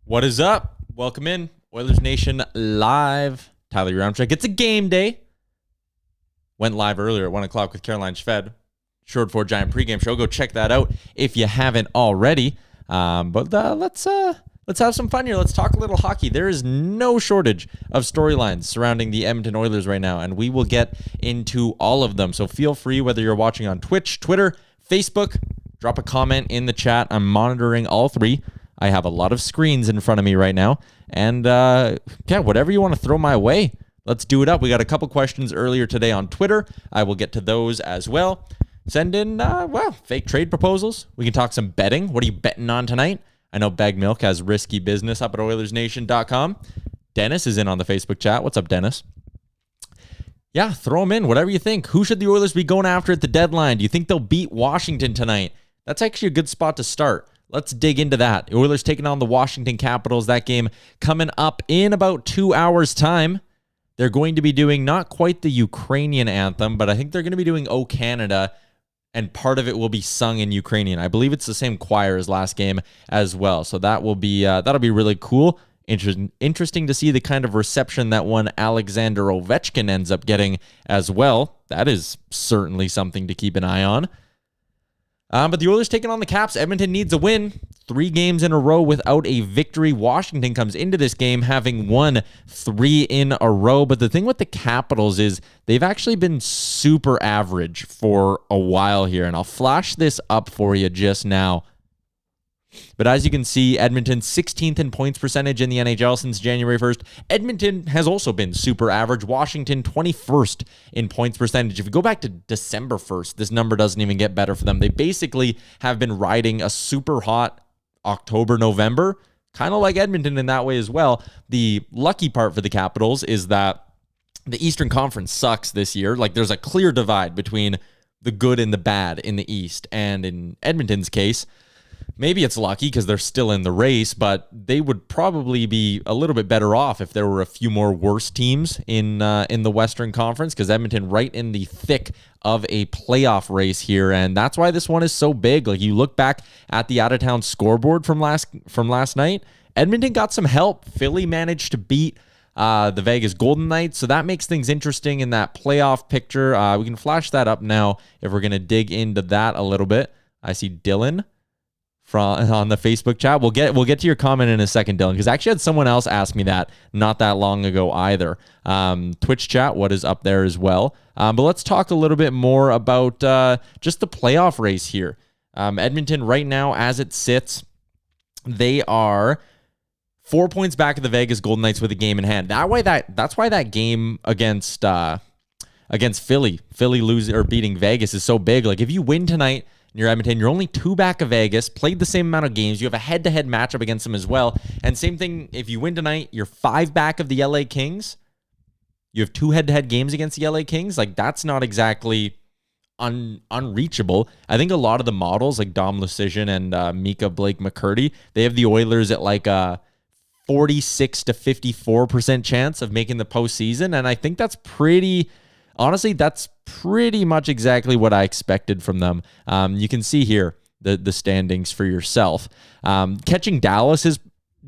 What is up? Welcome in. Oilers Nation live. Tyler Yaremchuk. It's a game day. Went live earlier at 1 o'clock with Caroline Schved. Short 4 Giant pregame show. Go check that out if you haven't already. But let's have some fun here. Let's talk a little hockey. There is no shortage of storylines surrounding the Edmonton Oilers right now, and we will get into all of them. So feel free, whether you're watching on Twitch, Twitter, Facebook, drop a comment in the chat. I'm monitoring all three. I have a lot of screens in front of me right now. And whatever you want to throw my way, let's do it up. We got a couple questions earlier today on Twitter. I will get to those as well. Send in, fake trade proposals. We can talk some betting. What are you betting on tonight? I know Bag Milk has risky business up at Oilersnation.com. Dennis is in on the Facebook chat. What's up, Dennis? Yeah, throw them in. Whatever you think. Who should the Oilers be going after at the deadline? Do you think they'll beat Washington tonight? That's actually a good spot to start. Let's dig into that. Oilers taking on the Washington Capitals. That game coming up in about 2 hours' time. They're going to be doing not quite the Ukrainian anthem, but I think they're going to be doing O Canada, and part of it will be sung in Ukrainian. I believe it's the same choir as last game as well. So that will be that'll be really cool. Interesting to see the kind of reception that one Alexander Ovechkin ends up getting as well. That is certainly something to keep an eye on. But the Oilers taking on the Caps. Edmonton needs a win. 3 games in a row without a victory. Washington comes into this game having won 3 in a row. But the thing with the Capitals is they've actually been super average for a while here. And I'll flash this up for you just now. But as you can see, Edmonton 16th in points percentage in the NHL since January 1st. Edmonton has also been super average. Washington 21st in points percentage. If you go back to December 1st, this number doesn't even get better for them. They basically have been riding a super hot October, November, kind of like Edmonton in that way as well. The lucky part for the Capitals is that the Eastern Conference sucks this year. Like, there's a clear divide between the good and the bad in the East. And in Edmonton's case, maybe it's lucky because they're still in the race, but they would probably be a little bit better off if there were a few more worse teams in the Western Conference, because Edmonton right in the thick of a playoff race here, and that's why this one is so big. Like, you look back at the out-of-town scoreboard from last night, Edmonton got some help. Philly managed to beat the Vegas Golden Knights, so that makes things interesting in that playoff picture. We can flash that up now if we're going to dig into that a little bit. I see Dylan on the Facebook chat. We'll get to your comment in a second, Dylan, because I actually had someone else ask me that not that long ago either. Twitch chat, what is up there as well. But let's talk a little bit more about just the playoff race here. Edmonton right now, as it sits, they are 4 points back of the Vegas Golden Knights with a game in hand. That's why that game against Philly losing or beating Vegas is so big. Like, if you win tonight, you're Edmonton, you're only 2 back of Vegas, played the same amount of games. You have a head-to-head matchup against them as well. And same thing, if you win tonight, you're 5 back of the LA Kings. You have 2 head-to-head games against the LA Kings. Like, that's not exactly unreachable. I think a lot of the models, like Dom Lucian and Mika Blake McCurdy, they have the Oilers at like a 46 to 54% chance of making the postseason. And I think that's honestly, that's pretty much exactly what I expected from them. You can see here the standings for yourself. Catching Dallas is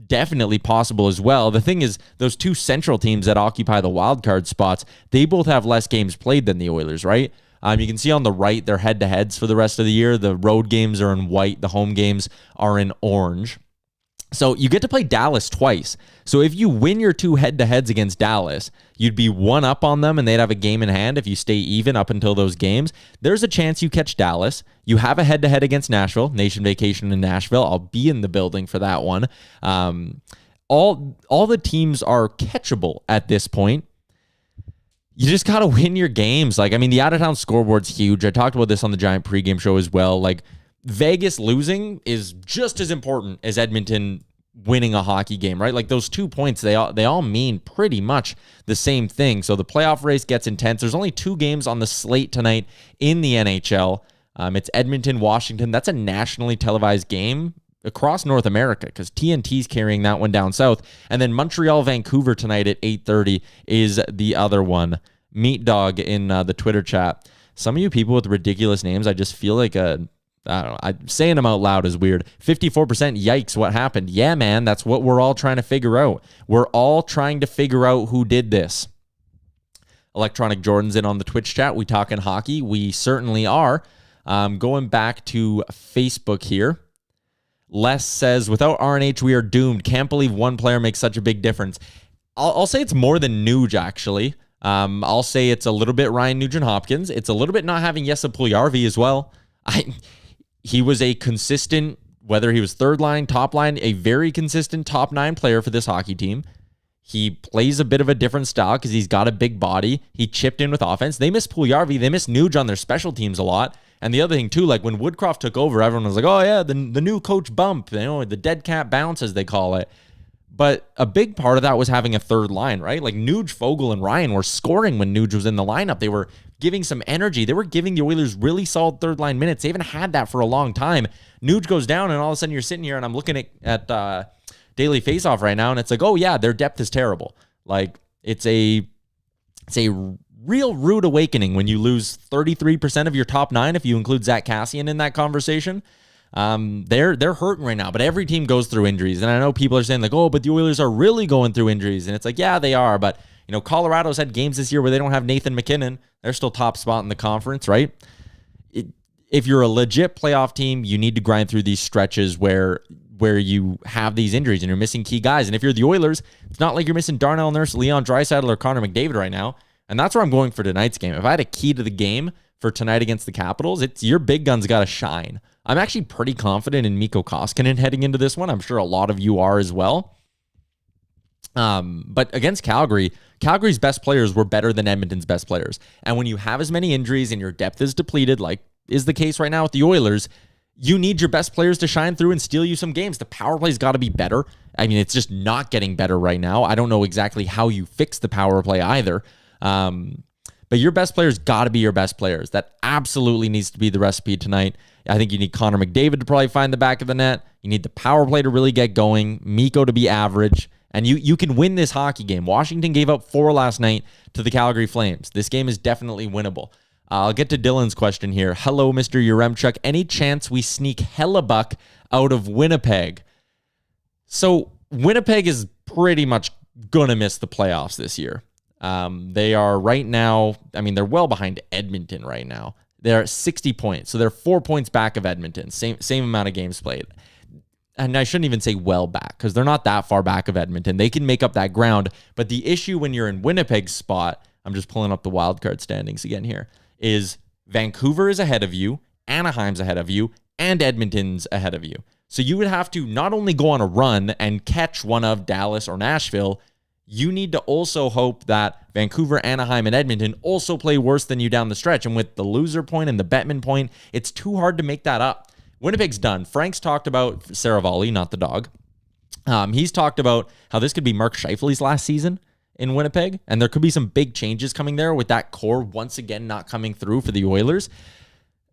definitely possible as well. The thing is, those 2 central teams that occupy the wild card spots, they both have less games played than the Oilers, right? You can see on the right, their head-to-heads for the rest of the year. The road games are in white. The home games are in orange. So you get to play Dallas twice. So if you win your 2 head-to-heads against Dallas, you'd be 1 up on them and they'd have a game in hand if you stay even up until those games. There's a chance you catch Dallas. You have a head-to-head against Nashville, Nation Vacation in Nashville. I'll be in the building for that one. All the teams are catchable at this point. You just got to win your games. Like, I mean, the out-of-town scoreboard's huge. I talked about this on the Giant pregame show as well. Like, Vegas losing is just as important as Edmonton winning a hockey game, right? Like, those 2 points, they all mean pretty much the same thing. So the playoff race gets intense. There's only 2 games on the slate tonight in the NHL. It's Edmonton, Washington. That's a nationally televised game across North America because TNT's carrying that one down south. And then Montreal, Vancouver tonight at 8:30 is the other one. Meat Dog in the Twitter chat. Some of you people with ridiculous names, I just feel like a I don't know. Saying them out loud is weird. 54%, yikes, what happened? Yeah, man, that's what we're all trying to figure out. We're all trying to figure out who did this. Electronic Jordan's in on the Twitch chat. We talking hockey? We certainly are. Going back to Facebook here. Les says, without RNH, we are doomed. Can't believe one player makes such a big difference. I'll say it's more than Nuge, actually. I'll say it's a little bit Ryan Nugent-Hopkins. It's a little bit not having Jesse Puljujarvi as well. He was a consistent, whether he was third line, top line, a very consistent top 9 player for this hockey team. He plays a bit of a different style because he's got a big body. He chipped in with offense. They miss Puljujarvi. They miss Nuge on their special teams a lot. And the other thing, too, like when Woodcroft took over, everyone was like, oh, yeah, the new coach bump, the dead cat bounce, as they call it. But a big part of that was having a third line, right? Like Nuge, Fogle, and Ryan were scoring when Nuge was in the lineup. They were giving some energy. They were giving the Oilers really solid third line minutes. They haven't had that for a long time. Nuge goes down, and all of a sudden you're sitting here, and I'm looking at Daily Faceoff right now, and it's like, oh, yeah, their depth is terrible. Like, it's a real rude awakening when you lose 33% of your top 9, if you include Zach Kassian in that conversation. They're hurting right now, but every team goes through injuries. And I know people are saying like, oh, but the Oilers are really going through injuries. And it's like, yeah, they are. But, Colorado's had games this year where they don't have Nathan McKinnon. They're still top spot in the conference, right? If you're a legit playoff team, you need to grind through these stretches where you have these injuries and you're missing key guys. And if you're the Oilers, it's not like you're missing Darnell Nurse, Leon Draisaitl, or Connor McDavid right now. And that's where I'm going for tonight's game. If I had a key to the game for tonight against the Capitals, it's your big guns got to shine. I'm actually pretty confident in Mikko Koskinen heading into this one. I'm sure a lot of you are as well. But against Calgary, Calgary's best players were better than Edmonton's best players. And when you have as many injuries and your depth is depleted, like is the case right now with the Oilers, you need your best players to shine through and steal you some games. The power play's got to be better. I mean, it's just not getting better right now. I don't know exactly how you fix the power play either. But your best players got to be your best players. That absolutely needs to be the recipe tonight. I think you need Connor McDavid to probably find the back of the net. You need the power play to really get going. Mikko to be average. And you can win this hockey game. Washington gave up 4 last night to the Calgary Flames. This game is definitely winnable. I'll get to Dylan's question here. Hello, Mr. Yaremchuk. Any chance we sneak Hellebuck out of Winnipeg? So Winnipeg is pretty much going to miss the playoffs this year. They are right now, they're well behind Edmonton right now. They're at 60 points, so they're 4 points back of Edmonton. Same amount of games played. And I shouldn't even say well back, because they're not that far back of Edmonton. They can make up that ground. But the issue when you're in Winnipeg's spot, I'm just pulling up the wildcard standings again here, is Vancouver is ahead of you, Anaheim's ahead of you, and Edmonton's ahead of you. So you would have to not only go on a run and catch one of Dallas or Nashville, you need to also hope that Vancouver, Anaheim, and Edmonton also play worse than you down the stretch. And with the loser point and the Bettman point, it's too hard to make that up. Winnipeg's done. Frank's talked about Saravalli, not the dog. He's talked about how this could be Mark Scheifele's last season in Winnipeg, and there could be some big changes coming there with that core once again not coming through for the Oilers.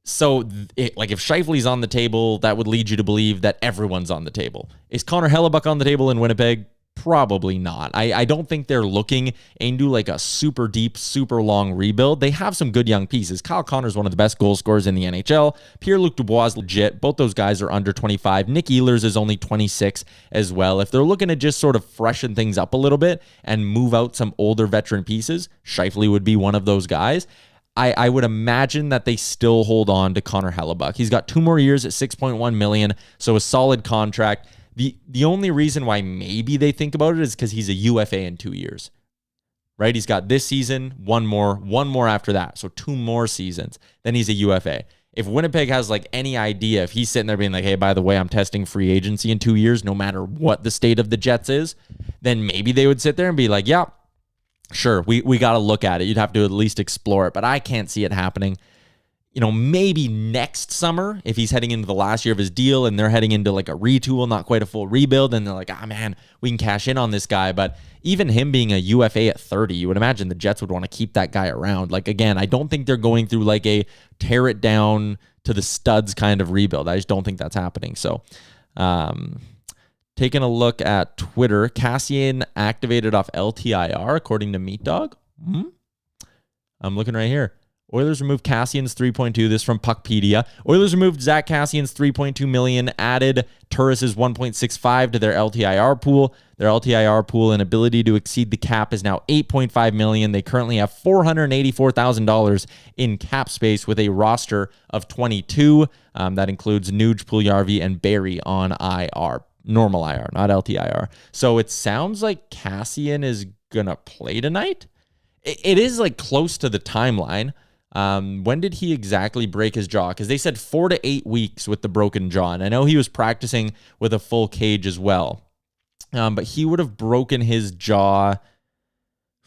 So, if Scheifele's on the table, that would lead you to believe that everyone's on the table. Is Connor Hellebuck on the table in Winnipeg? Probably not. I don't think they're looking into like a super deep, super long rebuild. They have some good young pieces. Kyle Connor's one of the best goal scorers in the NHL. Pierre-Luc Dubois is legit. Both those guys are under 25. Nick Ehlers is only 26 as well. If they're looking to just sort of freshen things up a little bit and move out some older veteran pieces, Scheifele would be one of those guys. I would imagine that they still hold on to Connor Hellebuck. He's got 2 more years at $6.1 million, so a solid contract. The only reason why maybe they think about it is because he's a UFA in 2 years, right? He's got this season, one more after that. So 2 more seasons. Then he's a UFA. If Winnipeg has like any idea, if he's sitting there being like, hey, by the way, I'm testing free agency in 2 years, no matter what the state of the Jets is, then maybe they would sit there and be like, yeah, sure, we got to look at it. You'd have to at least explore it, but I can't see it happening. Maybe next summer, if he's heading into the last year of his deal and they're heading into like a retool, not quite a full rebuild, and they're like, man, we can cash in on this guy. But even him being a UFA at 30, you would imagine the Jets would want to keep that guy around. Like, again, I don't think they're going through like a tear it down to the studs kind of rebuild. I just don't think that's happening. So, taking a look at Twitter, Kassian activated off LTIR, according to Meat Dog. I'm looking right here. Oilers removed Cassian's 3.2. This from Puckpedia. Oilers removed Zach Cassian's 3.2 million, added Turris's 1.65 to their LTIR pool. Their LTIR pool and ability to exceed the cap is now 8.5 million. They currently have $484,000 in cap space with a roster of 22. That includes Nuge, Puljujarvi, and Barry on IR. Normal IR, not LTIR. So it sounds like Cassian is going to play tonight. It is like close to the timeline. When did he exactly break his jaw? Because they said 4 to 8 weeks with the broken jaw. And I know he was practicing with a full cage as well. But he would have broken his jaw.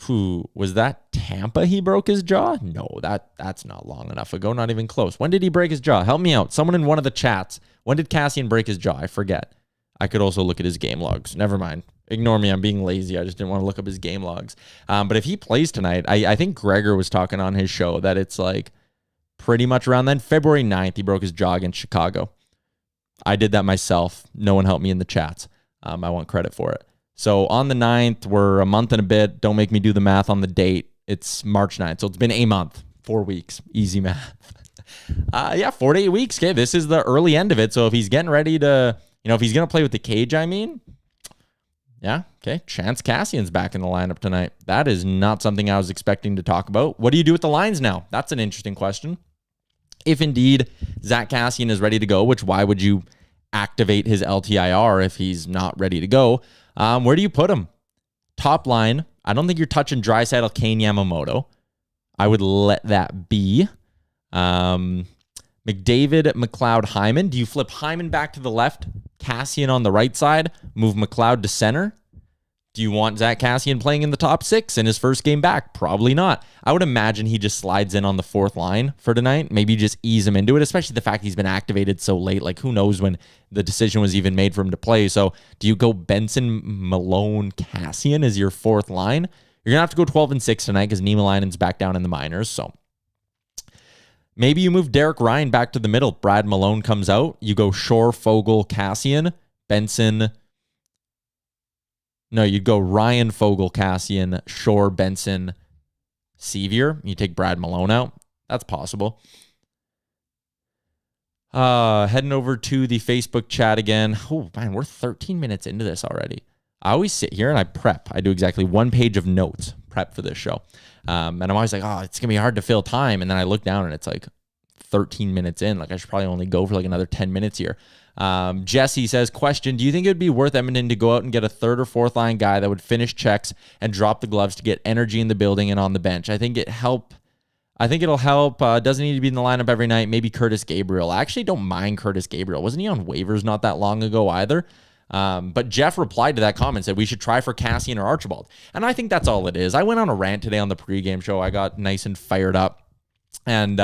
Was that Tampa he broke his jaw? No, that's not long enough ago. Not even close. When did he break his jaw? Help me out. Someone in one of the chats. When did Cassian break his jaw? I forget. I could also look at his game logs. Never mind. Ignore me. I'm being lazy. I just didn't want to look up his game logs. But if he plays tonight, I think Gregor was talking on his show that it's like pretty much around then. February 9th, he broke his jaw against Chicago. I did that myself. No one helped me in the chats. I want credit for it. So on the 9th, we're a month and a bit. Don't make me do the math on the date. It's March 9th. So it's been a month, 4 weeks. Easy math. 4 to 8 weeks. Okay, this is the early end of it. So if he's getting ready to, if he's going to play with the cage, yeah, okay. Chance Cassian's back in the lineup tonight. That is not something I was expecting to talk about. What do you do with the lines now? That's an interesting question. If indeed Zach Cassian is ready to go, which why would you activate his LTIR if he's not ready to go? Where do you put him? Top line, I don't think you're touching Draisaitl, Kane, Yamamoto. I would let that be. McDavid, McLeod, Hyman. Do you flip Hyman back to the left, Cassian on the right side, move McLeod to center? Do you want Zach Cassian playing in the top six in his first game back? Probably not. I would imagine he just slides in on the fourth line for tonight. Maybe just ease him into it, especially the fact he's been activated so late. Like, who knows when the decision was even made for him to play. So do you go Benson, Malone, Cassian as your fourth line? You're going to have to go 12-6 tonight because Niemelainen's back down in the minors. So maybe you move Derek Ryan back to the middle. Brad Malone comes out. You go Shore, Fogle, Cassian, Benson. No, you'd go Ryan, Fogle, Cassian, Shore, Benson, Sevier. You take Brad Malone out. That's possible. Heading over to the Facebook chat again. Oh, man, we're 13 minutes into this already. I always sit here and I prep. I do exactly 1 page of notes prep for this show. And I'm always like, oh, it's going to be hard to fill time. And then I look down and it's like 13 minutes in. Like I should probably only go for like another 10 minutes here. Jesse says, question, do you think it would be worth Edmonton to go out and get a third or fourth line guy that would finish checks and drop the gloves to get energy in the building and on the bench? I think it'll help. Doesn't need to be in the lineup every night. Maybe Curtis Gabriel. I actually don't mind Curtis Gabriel. Wasn't he on waivers not that long ago either? But Jeff replied to that comment, said we should try for Cassian or Archibald. And I think that's all it is. I went on a rant today on the pregame show. I got nice and fired up. And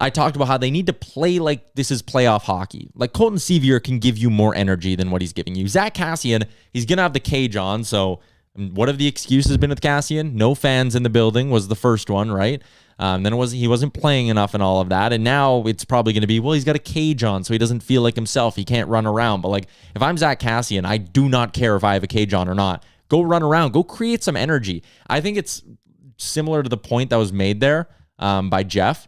I talked about how they need to play like this is playoff hockey. Like Colton Sevier can give you more energy than what he's giving you. Zach Cassian, he's going to have the cage on. So what have the excuses been with Cassian? No fans in the building was the first one, right? Then he wasn't playing enough and all of that. And now it's probably going to be, well, he's got a cage on, so he doesn't feel like himself. He can't run around. But like, if I'm Zach Cassian, I do not care if I have a cage on or not. Go run around. Go create some energy. I think it's similar to the point that was made there by Jeff.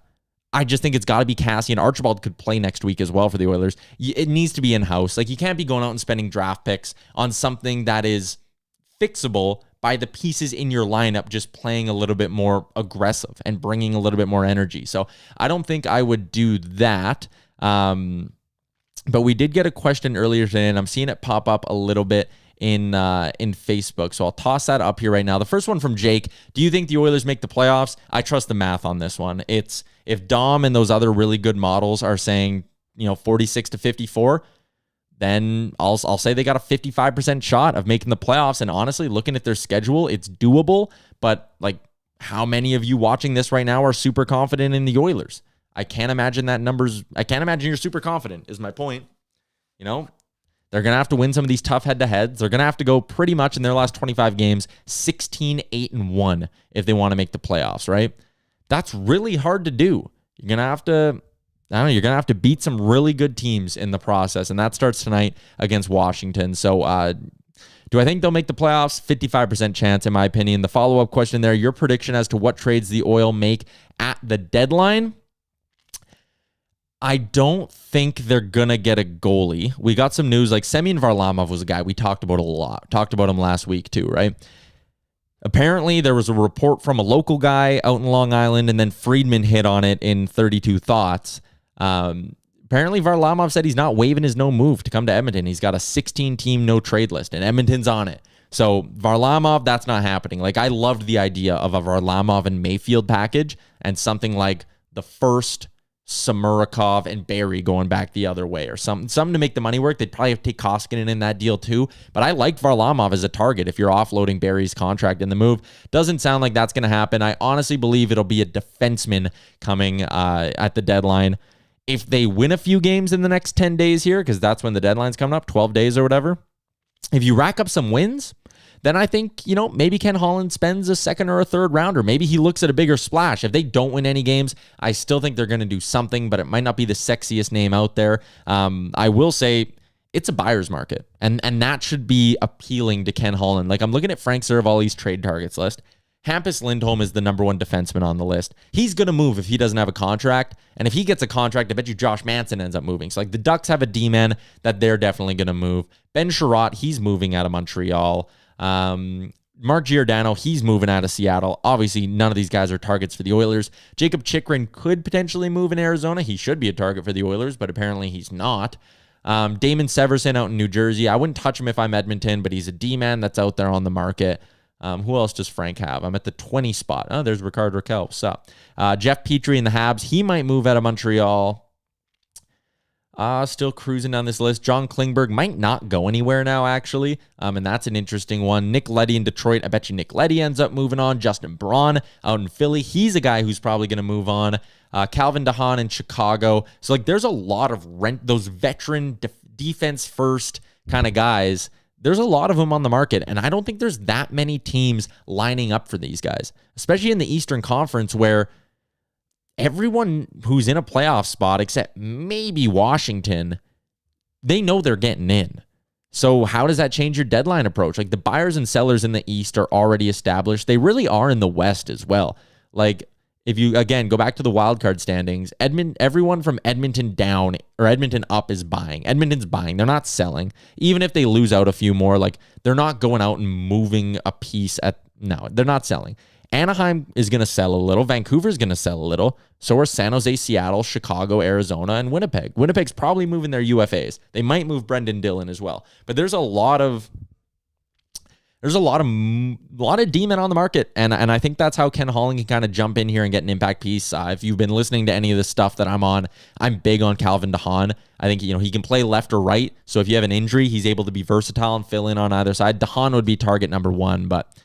I just think it's got to be Cassian. Archibald could play next week as well for the Oilers. It needs to be in-house. Like, you can't be going out and spending draft picks on something that is fixable by the pieces in your lineup just playing a little bit more aggressive and bringing a little bit more energy. So I don't think I would do that. But we did get a question earlier today, and I'm seeing it pop up a little bit in Facebook. So I'll toss that up here right now. The first one from Jake. Do you think the Oilers make the playoffs? I trust the math on this one. It's if Dom and those other really good models are saying, 46 to 54, then I'll say they got a 55% shot of making the playoffs. And honestly, looking at their schedule, it's doable. But like, how many of you watching this right now are super confident in the Oilers? I can't imagine you're super confident is my point. They're going to have to win some of these tough head-to-heads. They're going to have to go pretty much in their last 25 games, 16-8-1 if they want to make the playoffs, right? That's really hard to do. You're going to have to, you're going to have to beat some really good teams in the process, and that starts tonight against Washington. So Do I think they'll make the playoffs? 55% chance, in my opinion. The follow-up question there, your prediction as to what trades the Oil make at the deadline? I don't think they're going to get a goalie. We got some news, like Semyon Varlamov was a guy we talked about a lot. Talked about him last week too, right? Apparently, there was a report from a local guy out in Long Island, and then Friedman hit on it in 32 Thoughts. Apparently, Varlamov said he's not waiving his no move to come to Edmonton. He's got a 16-team no-trade list, and Edmonton's on it. So, Varlamov, that's not happening. Like, I loved the idea of a Varlamov and Mayfield package and something like the first Samurikov and Barrie going back the other way or something to make the money work. They'd probably have to take Koskinen in that deal too. But I liked Varlamov as a target if you're offloading Barrie's contract in the move. Doesn't sound like that's going to happen. I honestly believe it'll be a defenseman coming at the deadline. If they win a few games in the next 10 days here, because that's when the deadline's coming up, 12 days or whatever. If you rack up some wins, then I think, maybe Ken Holland spends a second or a third rounder. Maybe he looks at a bigger splash. If they don't win any games, I still think they're going to do something, but it might not be the sexiest name out there. I will say it's a buyer's market, and that should be appealing to Ken Holland. Like, I'm looking at Frank Seravalli's trade targets list. Hampus Lindholm is the number one defenseman on the list. He's going to move if he doesn't have a contract. And if he gets a contract, I bet you Josh Manson ends up moving. So, like, the Ducks have a D-man that they're definitely going to move. Ben Sherratt, he's moving out of Montreal. Mark Giordano, he's moving out of Seattle. Obviously, none of these guys are targets for the Oilers. Jacob Chychrun could potentially move in Arizona. He should be a target for the Oilers, but apparently he's not. Damon Severson out in New Jersey. I wouldn't touch him if I'm Edmonton, but he's a D-man that's out there on the market. Who else does Frank have? I'm at the 20 spot. Oh, there's Rickard Rakell. What's up? Jeff Petrie in the Habs. He might move out of Montreal. Still cruising down this list. John Klingberg might not go anywhere now, actually. And that's an interesting one. Nick Leddy in Detroit. I bet you Nick Leddy ends up moving on. Justin Braun out in Philly. He's a guy who's probably going to move on. Calvin DeHaan in Chicago. So, like, there's a lot of those veteran defense first kind of guys. There's a lot of them on the market, and I don't think there's that many teams lining up for these guys, especially in the Eastern Conference where everyone who's in a playoff spot, except maybe Washington, they know they're getting in. So how does that change your deadline approach? Like, the buyers and sellers in the East are already established. They really are in the West as well. Like, if you, again, go back to the wildcard standings, everyone from Edmonton down or Edmonton up is buying. Edmonton's buying. They're not selling. Even if they lose out a few more, like, they're not going out and moving a piece no, they're not selling. Anaheim is going to sell a little. Vancouver's going to sell a little. So are San Jose, Seattle, Chicago, Arizona, and Winnipeg. Winnipeg's probably moving their UFAs. They might move Brendan Dillon as well. But there's a lot of D-men on the market, and I think that's how Ken Holland can kind of jump in here and get an impact piece. If you've been listening to any of the stuff that I'm on, I'm big on Calvin DeHaan. I think he can play left or right, so if you have an injury, he's able to be versatile and fill in on either side. DeHaan would be target number one, but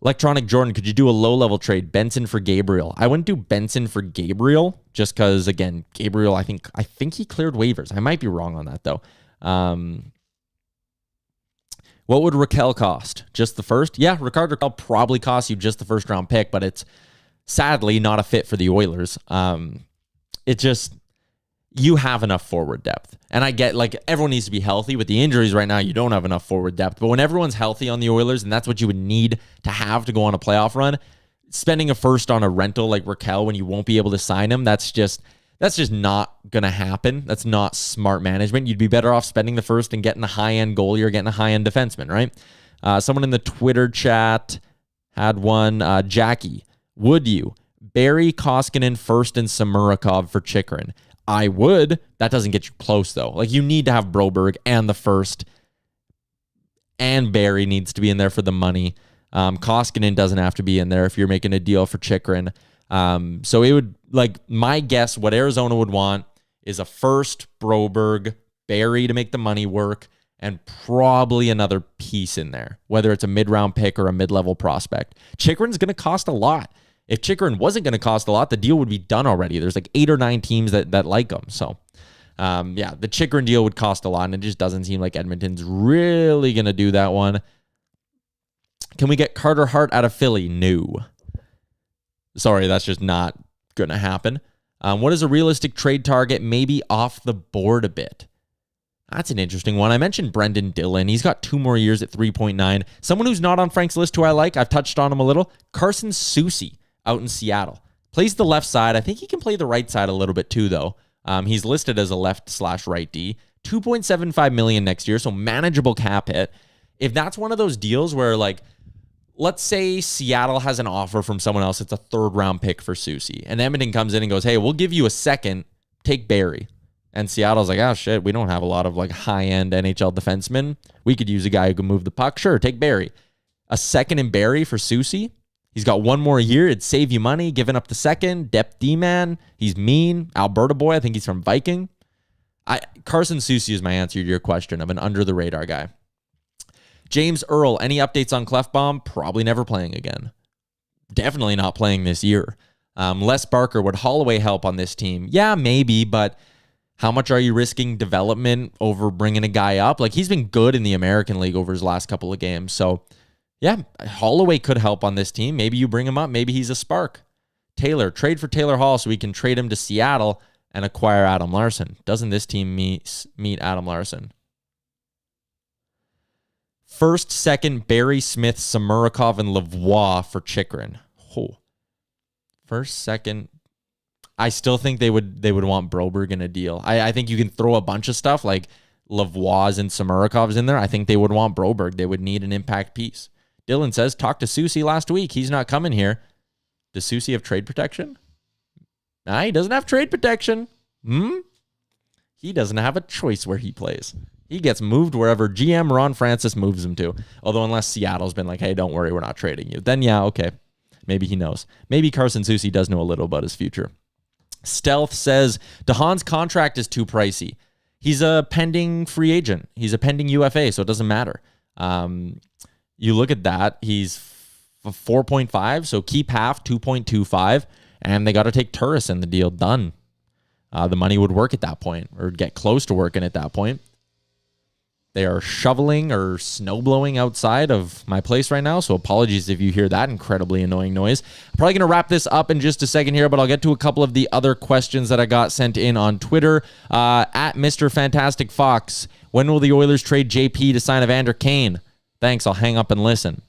Electronic Jordan, could you do a low-level trade? Benson for Gabriel. I wouldn't do Benson for Gabriel just because, again, Gabriel, I think he cleared waivers. I might be wrong on that, though. What would Rakell cost? Just the first? Yeah, Rickard Rakell probably costs you just the first-round pick, but it's sadly not a fit for the Oilers. You have enough forward depth. And I get, like, everyone needs to be healthy. With the injuries right now, you don't have enough forward depth. But when everyone's healthy on the Oilers, and that's what you would need to have to go on a playoff run, spending a first on a rental like Rakell when you won't be able to sign him, that's just not going to happen. That's not smart management. You'd be better off spending the first and getting a high-end goalie or getting a high-end defenseman, right? Someone in the Twitter chat had one. Jackie, would you? Barrie, Koskinen, first, and Samurikov for Chychrun. I would. That doesn't get you close, though. Like, you need to have Broberg and the first, and Barrie needs to be in there for the money. Koskinen doesn't have to be in there if you're making a deal for Chychrun. So it would, like, my guess, what Arizona would want is a first, Broberg, Barrie to make the money work, and probably another piece in there, whether it's a mid-round pick or a mid-level prospect. Chychrun's going to cost a lot. If Chychrun wasn't going to cost a lot, the deal would be done already. There's like 8 or 9 teams that like him. So, the Chychrun deal would cost a lot, and it just doesn't seem like Edmonton's really going to do that one. Can we get Carter Hart out of Philly? No. Sorry, that's just not going to happen. What is a realistic trade target? Maybe off the board a bit. That's an interesting one. I mentioned Brendan Dillon. He's got 2 more years at 3.9. Someone who's not on Frank's list who I like, I've touched on him a little, Carson Soucy out in Seattle. Plays the left side. I think he can play the right side a little bit too, though. He's listed as a left/right D. $2.75 million next year, so manageable cap hit. If that's one of those deals where, like, let's say Seattle has an offer from someone else, it's a 3rd-round pick for Soucy, and Edmonton comes in and goes, hey, we'll give you a 2nd, take Barrie. And Seattle's like, oh, shit, we don't have a lot of, like, high-end NHL defensemen. We could use a guy who can move the puck. Sure, take Barrie. A 2nd in Barrie for Soucy. He's got 1 more year. It'd save you money, giving up the 2nd. Depth D-man. He's mean. Alberta boy. I think he's from Viking. Carson Soucy is my answer to your question of an under-the-radar guy. James Earl, any updates on Clefbaum? Probably never playing again. Definitely not playing this year. Les Barker, would Holloway help on this team? Yeah, maybe, but how much are you risking development over bringing a guy up? Like, he's been good in the American League over his last couple of games. So, yeah, Holloway could help on this team. Maybe you bring him up. Maybe he's a spark. Taylor, trade for Taylor Hall so we can trade him to Seattle and acquire Adam Larson. Doesn't this team meet Adam Larson? 1st, 2nd, Barrie, Smith, Samurikov, and Lavoie for Chychrun. Oh. 1st, 2nd. I still think they would want Broberg in a deal. I think you can throw a bunch of stuff like Lavoie's and Samurikov's in there. I think they would want Broberg. They would need an impact piece. Dylan says, talk to Soucy last week. He's not coming here. Does Soucy have trade protection? Nah, he doesn't have trade protection. He doesn't have a choice where he plays. He gets moved wherever GM Ron Francis moves him to. Although unless Seattle's been like, hey, don't worry, we're not trading you. Then yeah, okay. Maybe he knows. Maybe Carson Soucy does know a little about his future. Stealth says, DeHaan's contract is too pricey. He's a pending free agent. He's a pending UFA, so it doesn't matter. You look at that. He's 4.5, so keep half, 2.25, and they got to take Turris in the deal. Done. The money would work at that point, or get close to working at that point. They are shoveling or snow blowing outside of my place right now, so apologies if you hear that incredibly annoying noise. I'm probably going to wrap this up in just a second here, but I'll get to a couple of the other questions that I got sent in on Twitter. At Mr. Fantastic Fox, when will the Oilers trade JP to sign Evander Kane? Thanks, I'll hang up and listen.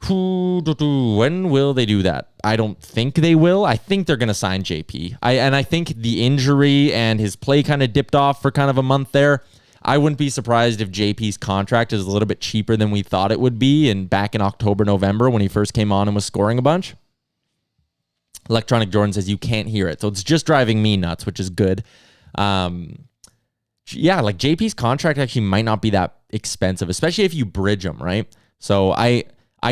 When will they do that? I don't think they will. I think they're going to sign JP. I think the injury and his play kind of dipped off for kind of a month there. I wouldn't be surprised if JP's contract is a little bit cheaper than we thought it would be back in October, November when he first came on and was scoring a bunch. Electronic Jordan says you can't hear it. So it's just driving me nuts, which is good. Yeah, like JP's contract actually might not be that expensive, especially if you bridge him, right? So I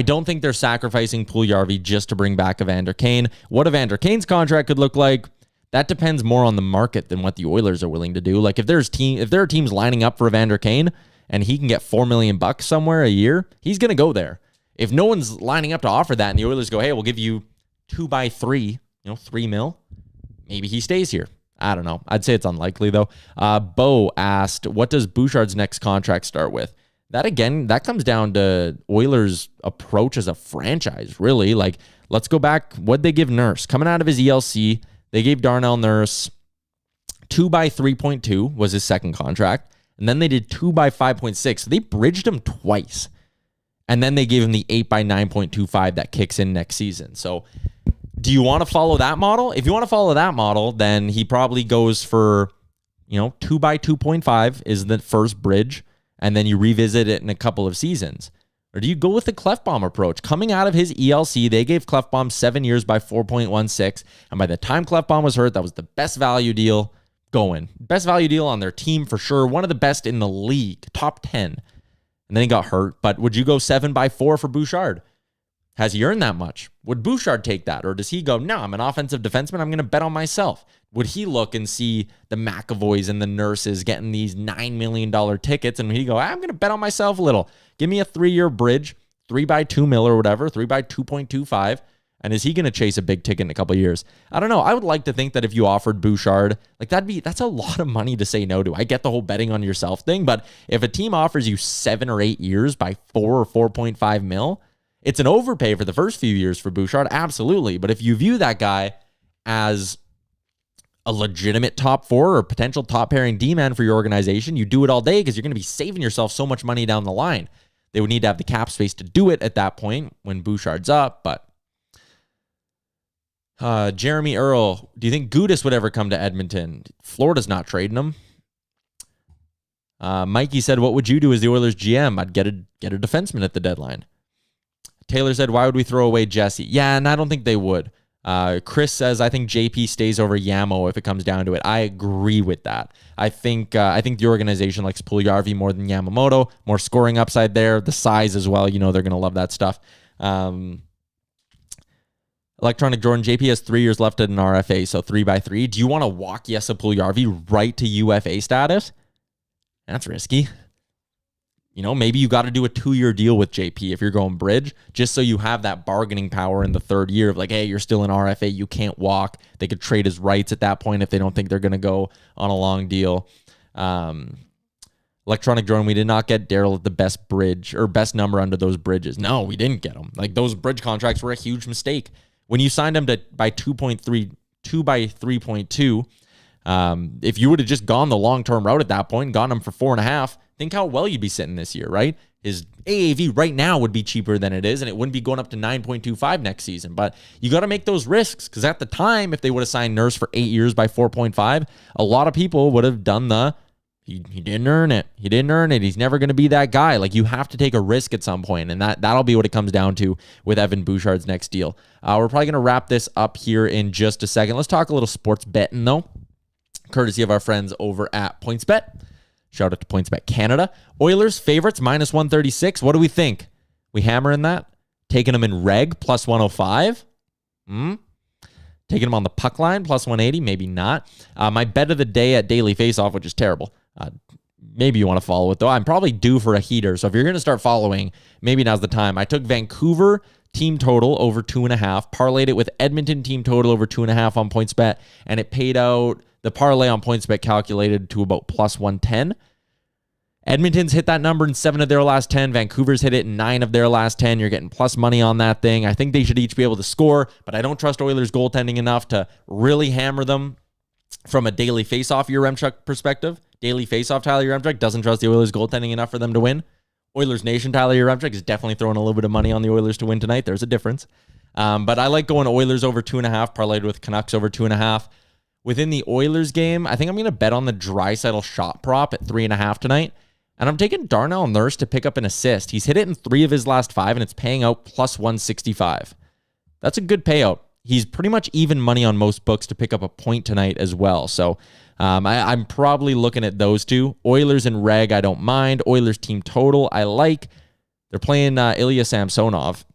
don't think they're sacrificing Puljujarvi just to bring back Evander Kane. What Evander Kane's contract could look like, that depends more on the market than what the Oilers are willing to do. Like if there are teams lining up for Evander Kane and he can get $4 million somewhere a year, he's going to go there. If no one's lining up to offer that and the Oilers go, hey, we'll give you 2x3, $3 million, maybe he stays here. I don't know. I'd say it's unlikely though. Bo asked, what does Bouchard's next contract start with? That comes down to Oilers' approach as a franchise, really. Like, let's go back. What'd they give Nurse? Coming out of his ELC, they gave Darnell Nurse 2x3.2 was his second contract. And then they did 2x5.6. So they bridged him twice. And then they gave him the 8x9.25 that kicks in next season. So do you want to follow that model? If you want to follow that model, then he probably goes for, 2x2.5 is the first bridge. And then you revisit it in a couple of seasons. Or do you go with the Clefbaum approach? Coming out of his ELC, they gave Clefbaum 7 years by 4.16. And by the time Clefbaum was hurt, that was the best value deal going. Best value deal on their team for sure. One of the best in the league. Top 10. And then he got hurt. But would you go 7x4 for Bouchard? Has he earned that much? Would Bouchard take that? Or does he go, no, I'm an offensive defenseman. I'm going to bet on myself. Would he look and see the McAvoys and the Nurses getting these $9 million tickets? And he'd go, I'm going to bet on myself a little. Give me a 3-year bridge, 3x2 mil or whatever, 3x2.25. And is he going to chase a big ticket in a couple of years? I don't know. I would like to think that if you offered Bouchard, that's a lot of money to say no to. I get the whole betting on yourself thing, but if a team offers you 7 or 8 years by 4 or 4.5 mil, it's an overpay for the first few years for Bouchard, absolutely. But if you view that guy as a legitimate top 4 or potential top pairing D-man for your organization, you do it all day because you're going to be saving yourself so much money down the line. They would need to have the cap space to do it at that point when Bouchard's up. But Jeremy Earl, do you think Gudas would ever come to Edmonton? Florida's not trading him. Mikey said, what would you do as the Oilers GM? I'd get a defenseman at the deadline. Taylor said, why would we throw away Jesse? Yeah, and I don't think they would. Chris says, I think JP stays over Yamo if it comes down to it. I agree with that. I think the organization likes Puljujarvi more than Yamamoto. More scoring upside there. The size as well. You know they're going to love that stuff. Electronic Jordan, JP has 3 years left at an RFA, so 3x3. Do you want to walk Jesse Puljujarvi right to UFA status? That's risky. You know, maybe you got to do a 2-year deal with JP if you're going bridge, just so you have that bargaining power in the 3rd year of like, hey, you're still an RFA, you can't walk. They could trade his rights at that point if they don't think they're going to go on a long deal. Electronic Drone, we did not get Daryl at the best bridge or best number under those bridges. No, we didn't get him. Like, those bridge contracts were a huge mistake. When you signed him by 3.2, if you would have just gone the long-term route at that point, gotten him for 4.5, think how well you'd be sitting this year, right? His AAV right now would be cheaper than it is, and it wouldn't be going up to 9.25 next season. But you got to make those risks, because at the time, if they would have signed Nurse for 8 years by 4.5, a lot of people would have done he didn't earn it. He didn't earn it. He's never going to be that guy. Like, you have to take a risk at some point, and that'll be what it comes down to with Evan Bouchard's next deal. We're probably going to wrap this up here in just a second. Let's talk a little sports betting, though, courtesy of our friends over at PointsBet. Shout out to PointsBet Canada. Oilers favorites minus 136. What do we think? We hammering that? Taking them in reg plus 105? Taking them on the puck line plus 180? Maybe not. My bet of the day at Daily Faceoff, which is terrible. Maybe you want to follow it, though. I'm probably due for a heater. So if you're going to start following, maybe now's the time. I took Vancouver team total over 2.5, parlayed it with Edmonton team total over 2.5 on PointsBet, and it paid out. The parlay on PointsBet calculated to about plus 110. Edmonton's hit that number in 7 of their last 10. Vancouver's hit it in 9 of their last 10. You're getting plus money on that thing. I think they should each be able to score, but I don't trust Oilers goaltending enough to really hammer them from a daily face-off Yaremchuk perspective. Daily face-off Tyler Yaremchuk doesn't trust the Oilers goaltending enough for them to win. Oilers Nation Tyler Yaremchuk is definitely throwing a little bit of money on the Oilers to win tonight. There's a difference. But I like going Oilers over 2.5, parlayed with Canucks over 2.5. Within the Oilers game, I think I'm going to bet on the Draisaitl shot prop at 3.5 tonight. And I'm taking Darnell Nurse to pick up an assist. He's hit it in 3 of his last 5, and it's paying out plus 165. That's a good payout. He's pretty much even money on most books to pick up a point tonight as well. So I'm probably looking at those two. Oilers and reg, I don't mind. Oilers team total, I like. They're playing Ilya Samsonov,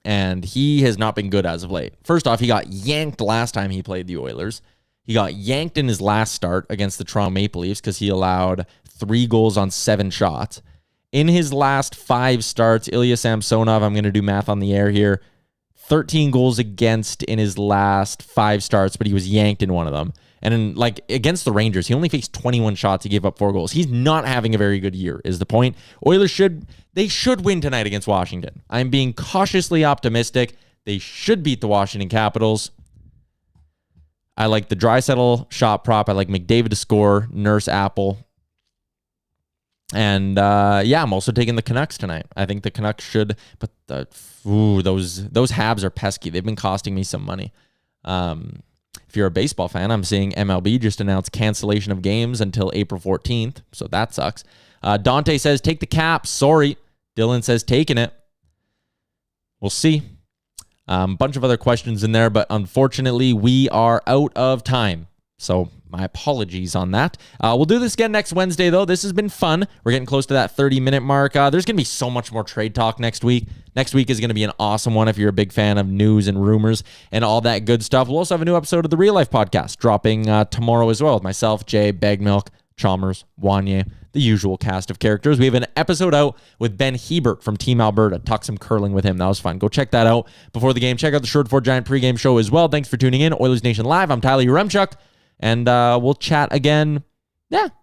and he has not been good as of late. First off, he got yanked last time he played the Oilers. He got yanked in his last start against the Toronto Maple Leafs because he allowed 3 goals on 7 shots. In his last 5 starts, Ilya Samsonov, I'm going to do math on the air here, 13 goals against in his last 5 starts, but he was yanked in one of them. And against the Rangers, he only faced 21 shots. He gave up 4 goals. He's not having a very good year, is the point. Oilers should win tonight against Washington. I'm being cautiously optimistic. They should beat the Washington Capitals. I like the Draisaitl shot prop. I like McDavid to score, Nurse Apple. And I'm also taking the Canucks tonight. I think the Canucks should, but those Habs are pesky. They've been costing me some money. If you're a baseball fan, I'm seeing MLB just announced cancellation of games until April 14th, so that sucks. Dante says, take the Caps. Sorry. Dylan says, taking it. We'll see. Bunch of other questions in there, but unfortunately, we are out of time. So my apologies on that. We'll do this again next Wednesday, though. This has been fun. We're getting close to that 30-minute mark. There's going to be so much more trade talk next week. Next week is going to be an awesome one if you're a big fan of news and rumors and all that good stuff. We'll also have a new episode of the Real Life Podcast dropping tomorrow as well with myself, Jay, Bagmilk, Chalmers, Wanye, the usual cast of characters. We have an episode out with Ben Hebert from Team Alberta. Talk some curling with him. That was fun. Go check that out before the game. Check out the Short 4 Giant pregame show as well. Thanks for tuning in. Oilers Nation Live. I'm Tyler Yaremchuk. And we'll chat again, next